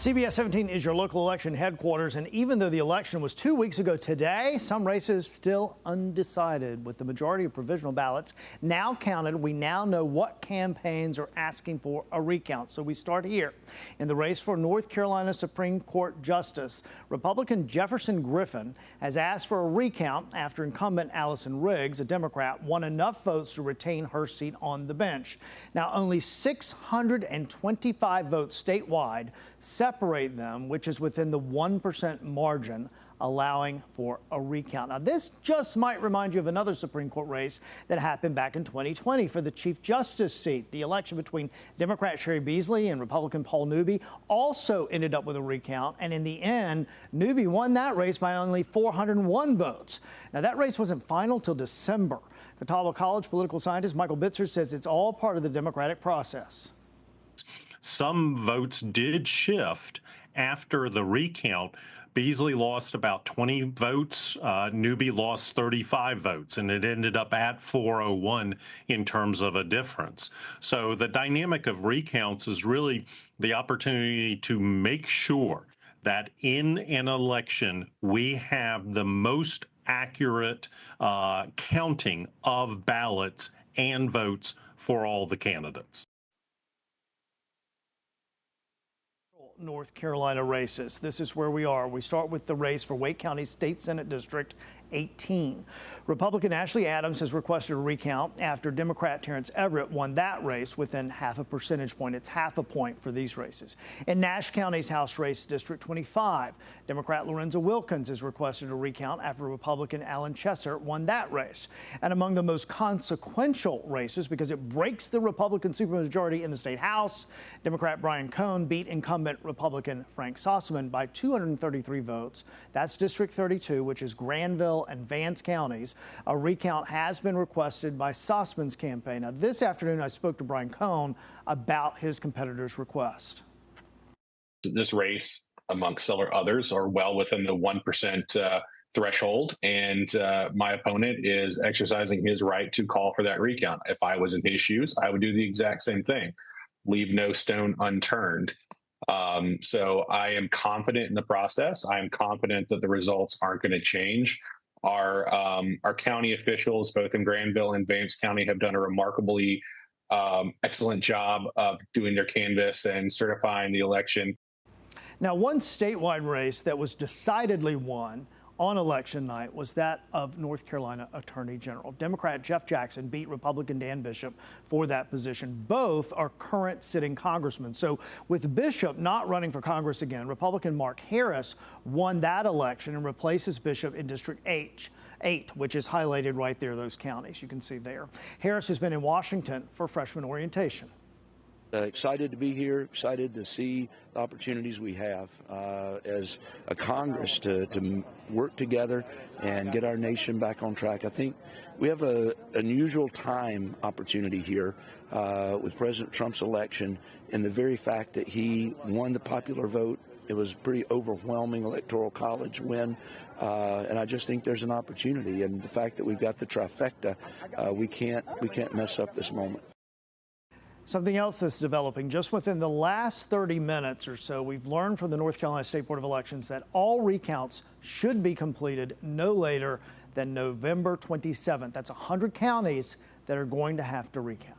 CBS 17 is your local election headquarters, and even though the election was 2 weeks ago today, some races still undecided. With the majority of provisional ballots now counted, we now know what campaigns are asking for a recount. So we start here. In the race for North Carolina Supreme Court Justice, Republican Jefferson Griffin has asked for a recount after incumbent Allison Riggs, a Democrat, won enough votes to retain her seat on the bench. Now, only 625 votes statewide separate them, which is within the 1% margin, allowing for a recount. Now, this just might remind you of another Supreme Court race that happened back in 2020 for the Chief Justice seat. The election between Democrat Sherry Beasley and Republican Paul Newby also ended up with a recount, and in the end, Newby won that race by only 401 votes. Now, that race wasn't final till December. Catawba College political scientist Michael Bitzer says it's all part of the democratic process. Some votes did shift after the recount. Beasley lost about 20 votes. Newby lost 35 votes, and it ended up at 401 in terms of a difference. So the dynamic of recounts is really the opportunity to make sure that in an election we have the most accurate counting of ballots and votes for all the candidates. North Carolina races. This is where we are. We start with the race for Wake County State Senate District 18. Republican Ashley Adams has requested a recount after Democrat Terrence Everett won that race within half a percentage point. It's half a point for these races. In Nash County's House race, District 25, Democrat Lorenzo Wilkins has requested a recount after Republican Alan Chesser won that race. And among the most consequential races, because it breaks the Republican supermajority in the state House, Democrat Brian Cohn beat incumbent Republican Frank Sossaman by 233 votes. That's District 32, which is Granville and Vance counties. A recount has been requested by Sossaman's campaign. Now, this afternoon, I spoke to Brian Cohn about his competitor's request. This race, amongst several others, are well within the 1% threshold, and my opponent is exercising his right to call for that recount. If I was in his shoes, I would do the exact same thing. Leave no stone unturned. So I am confident in the process. I am confident that the results aren't going to change. Our county officials, both in Granville and Vance County, have done a remarkably excellent job of doing their canvass and certifying the election. Now, one statewide race that was decidedly won on election night was that of North Carolina Attorney General. Democrat Jeff Jackson beat Republican Dan Bishop for that position. Both are current sitting congressmen. So with Bishop not running for Congress again, Republican Mark Harris won that election and replaces Bishop in District 8, which is highlighted right there, those counties you can see there. Harris has been in Washington for freshman orientation. Excited to be here, excited to see the opportunities we have as a Congress to work together and get our nation back on track. I think we have an unusual time opportunity here with President Trump's election and the very fact that he won the popular vote. It was a pretty overwhelming electoral college win, and I just think there's an opportunity. And the fact that we've got the trifecta, we can't mess up this moment. Something else that's developing just within the last 30 minutes or so, we've learned from the North Carolina State Board of Elections that all recounts should be completed no later than November 27th. That's 100 counties that are going to have to recount.